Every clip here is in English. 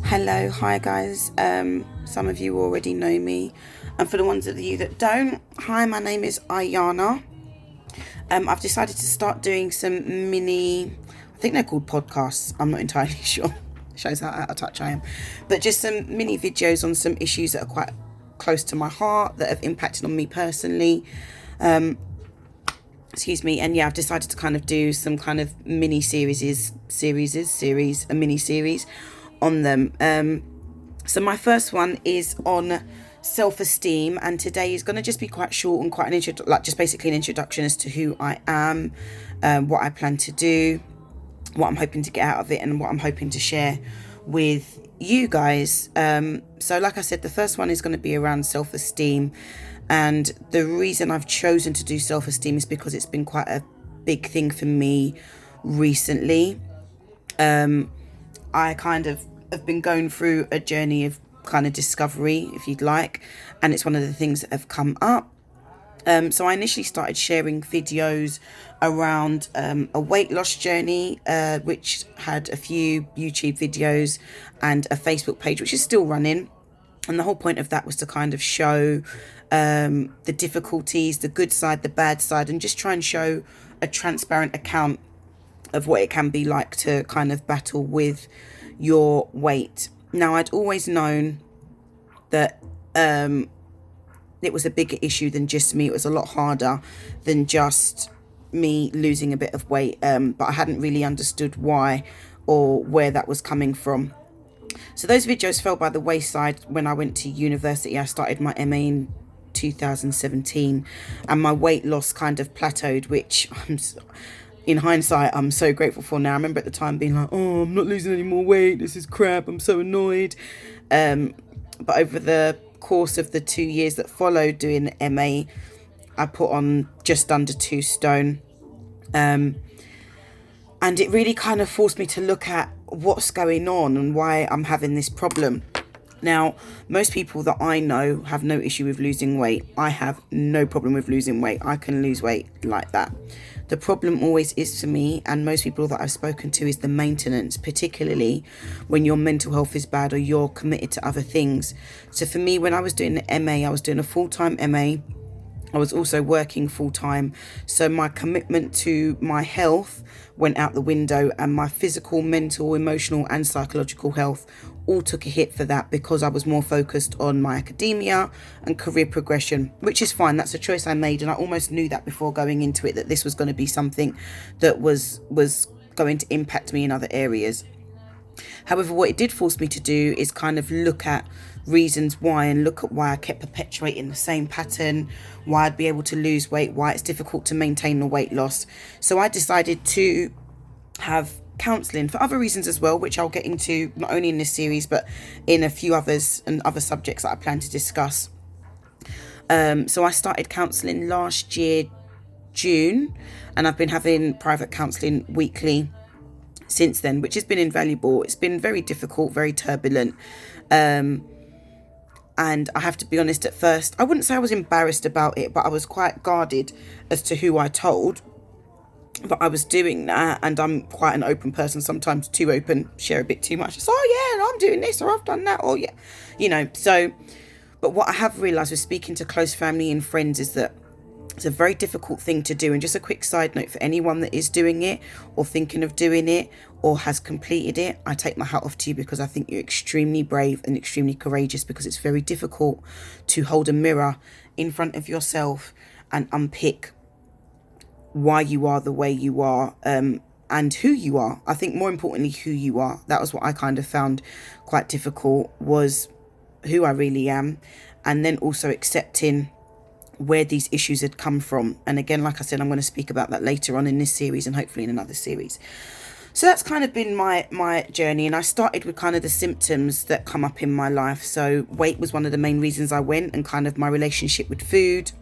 Hello, hi guys. Some of you already know me, and for the ones of you that don't, hi, my name is Ayana. I've decided to start doing some mini, I think they're called podcasts. I'm not entirely sure. Shows how out of touch I am, but just some mini videos on some issues that are quite close to my heart that have impacted on me personally. Excuse me, and yeah, I've decided to kind of do some kind of mini series, a mini series on them. So my first one is on self-esteem, and today is going to just be quite short and quite just basically an introduction as to who I am, what I plan to do, what I'm hoping to get out of it, and what I'm hoping to share with you guys. So like I said, the first one is going to be around self-esteem, and the reason I've chosen to do self-esteem is because it's been quite a big thing for me recently. I kind of have been going through a journey of kind of discovery, if you'd like, and it's one of the things that have come up. So I initially started sharing videos around a weight loss journey, which had a few YouTube videos and a Facebook page, which is still running. And the whole point of that was to kind of show the difficulties, the good side, the bad side, and just try and show a transparent account of what it can be like to kind of battle with your weight. Now, I'd always known that it was a bigger issue than just me. It was a lot harder than just me losing a bit of weight, but I hadn't really understood why or where that was coming from. So those videos fell by the wayside when I went to university. I started my MA in 2017, and my weight loss kind of plateaued, which in hindsight, I'm so grateful for now. I remember at the time being like, oh, I'm not losing any more weight. This is crap. I'm so annoyed. But over the course of the 2 years that followed doing MA, I put on just under 2 stone. And it really kind of forced me to look at what's going on and why I'm having this problem. Now, most people that I know have no issue with losing weight. I have no problem with losing weight. I can lose weight like that. The problem always is for me, and most people that I've spoken to, is the maintenance, particularly when your mental health is bad or you're committed to other things. So for me, when I was doing the MA, I was doing a full-time MA. I was also working full-time. So my commitment to my health went out the window, and my physical, mental, emotional and psychological health all took a hit for that, because I was more focused on my academia and career progression, which is fine. That's a choice I made, and I almost knew that before going into it, that this was going to be something that was going to impact me in other areas. However, what it did force me to do is kind of look at reasons why, and look at why I kept perpetuating the same pattern, why I'd be able to lose weight, why it's difficult to maintain the weight loss. So I decided to have counselling for other reasons as well, which I'll get into not only in this series but in a few others and other subjects that I plan to discuss. So I started counselling last year, June, and I've been having private counselling weekly since then, which has been invaluable. It's been very difficult, very turbulent. And I have to be honest, at first, I wouldn't say I was embarrassed about it, but I was quite guarded as to who I told. But I was doing that, and I'm quite an open person, sometimes too open, share a bit too much. It's, oh yeah, I'm doing this, or I've done that, or yeah, so. But what I have realised with speaking to close family and friends is that it's a very difficult thing to do. And just a quick side note for anyone that is doing it or thinking of doing it or has completed it, I take my hat off to you, because I think you're extremely brave and extremely courageous, because it's very difficult to hold a mirror in front of yourself and unpick why you are the way you are, and who you are. I think more importantly, who you are. That was what I kind of found quite difficult, was who I really am, and then also accepting where these issues had come from. And again, like I said, I'm going to speak about that later on in this series and hopefully in another series. So that's kind of been my journey, and I started with kind of the symptoms that come up in my life. So weight was one of the main reasons I went, and kind of my relationship with food,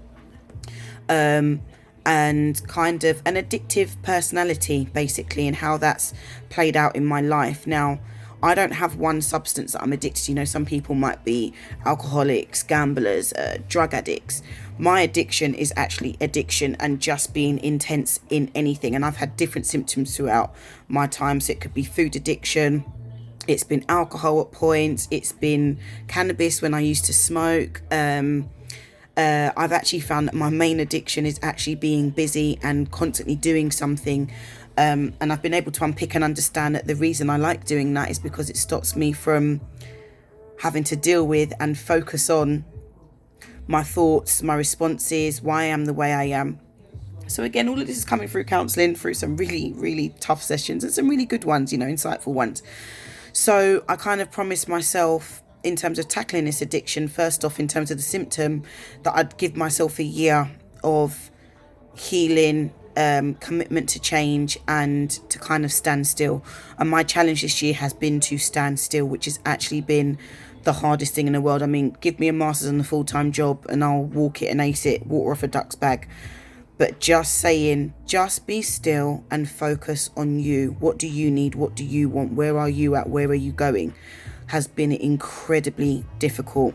and kind of an addictive personality, basically, and how that's played out in my life. Now, I don't have one substance that I'm addicted to. You know, some people might be alcoholics, gamblers, drug addicts. My addiction is actually addiction and just being intense in anything. And I've had different symptoms throughout my time. So it could be food addiction, It's been alcohol at points. It's been cannabis when I used to smoke. I've actually found that my main addiction is actually being busy and constantly doing something. And I've been able to unpick and understand that the reason I like doing that is because it stops me from having to deal with and focus on my thoughts, my responses, why I am the way I am. So again, all of this is coming through counselling, through some really, really tough sessions and some really good ones, insightful ones. So I kind of promised myself, in terms of tackling this addiction, first off, in terms of the symptom, that I'd give myself a year of healing, commitment to change, and to kind of stand still. And my challenge this year has been to stand still, which has actually been the hardest thing in the world. I mean, give me a master's and a full-time job and I'll walk it and ace it, water off a duck's bag. But just saying, just be still and focus on you. What do you need? What do you want? Where are you at? Where are you going? Has been incredibly difficult.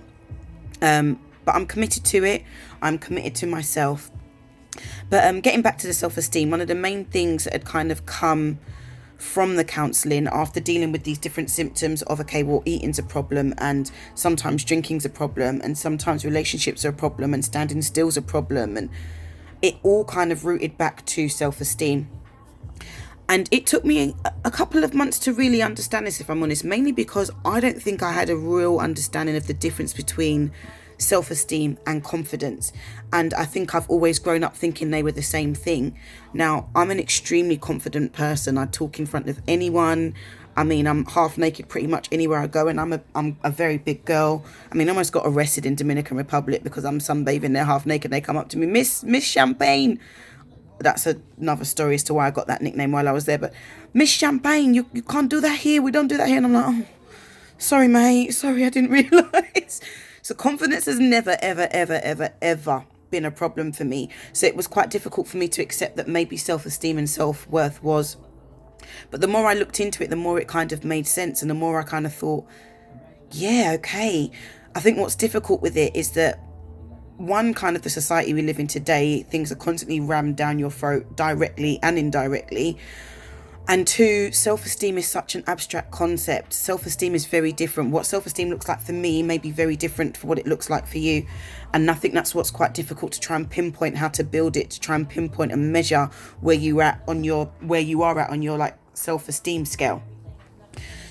But I'm committed to it. I'm committed to myself. But getting back to the self-esteem, one of the main things that had kind of come from the counselling after dealing with these different symptoms of, okay, well, eating's a problem, and sometimes drinking's a problem, and sometimes relationships are a problem, and standing still's a problem, and it all kind of rooted back to self-esteem. And it took me a couple of months to really understand this, if I'm honest, mainly because I don't think I had a real understanding of the difference between self-esteem and confidence. And I think I've always grown up thinking they were the same thing. Now, I'm an extremely confident person. I talk in front of anyone. I mean, I'm half naked pretty much anywhere I go, and I'm a very big girl. I mean, I almost got arrested in Dominican Republic because I'm sunbathing there half naked. They come up to me, Miss Champagne. That's another story as to why I got that nickname while I was there. But Miss Champagne, you can't do that here. We don't do that here. And I'm like, oh, sorry, mate. Sorry, I didn't realise. So confidence has never, ever, ever, ever, ever been a problem for me. So it was quite difficult for me to accept that maybe self-esteem and self-worth was. But the more I looked into it, the more it kind of made sense. And the more I kind of thought, yeah, okay. I think what's difficult with it is that, one, kind of the society we live in today, things are constantly rammed down your throat directly and indirectly. And two, self-esteem is such an abstract concept. Self-esteem is very different. What self-esteem looks like for me may be very different for what it looks like for you. And I think that's what's quite difficult, to try and pinpoint how to build it, to try and pinpoint and measure where you are at on your like self-esteem scale.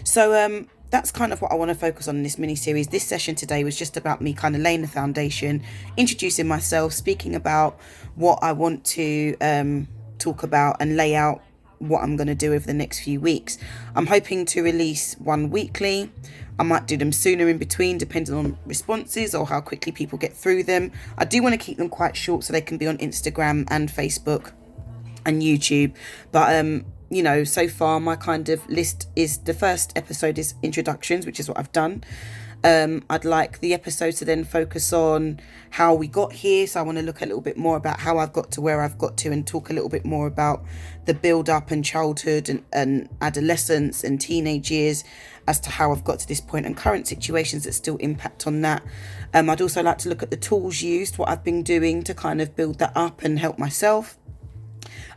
So that's kind of what I want to focus on in this mini series. This session today was just about me kind of laying the foundation, introducing myself, speaking about what I want to talk about, and lay out what I'm going to do over the next few weeks. I'm hoping to release one weekly. I might do them sooner in between, depending on responses or how quickly people get through them. I do want to keep them quite short so they can be on Instagram and Facebook and YouTube. But so far my kind of list is, the first episode is introductions, which is what I've done. I'd like the episode to then focus on how we got here. So I want to look a little bit more about how I've got to where I've got to, and talk a little bit more about the build up and childhood and adolescence and teenage years as to how I've got to this point, and current situations that still impact on that. I'd also like to look at the tools used, what I've been doing to kind of build that up and help myself.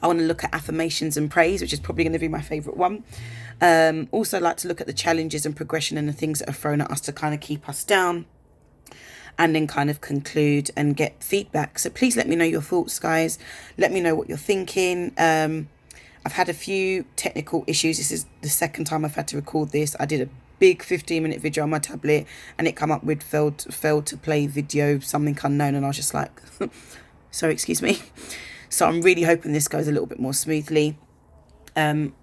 I want to look at affirmations and praise, which is probably going to be my favourite one. Also like to look at the challenges and progression and the things that are thrown at us to kind of keep us down, and then kind of conclude and get feedback. So please let me know your thoughts, guys. Let me know what you're thinking. I've had a few technical issues. This is the second time I've had to record this. I did a big 15-minute video on my tablet and it come up with failed to play video, something unknown, and I was just like, sorry, excuse me. So I'm really hoping this goes a little bit more smoothly. And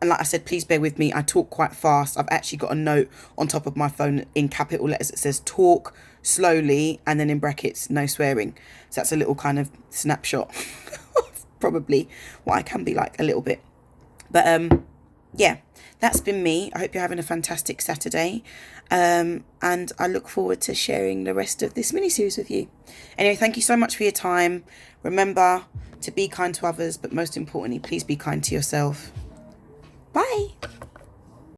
like I said, please bear with me. I talk quite fast. I've actually got a note on top of my phone in capital letters that says talk slowly, and then in brackets, no swearing. So that's a little kind of snapshot of probably what I can be like a little bit. But yeah, that's been me. I hope you're having a fantastic Saturday. And I look forward to sharing the rest of this mini-series with you. Anyway, thank you so much for your time. Remember to be kind to others, but most importantly, please be kind to yourself. Bye.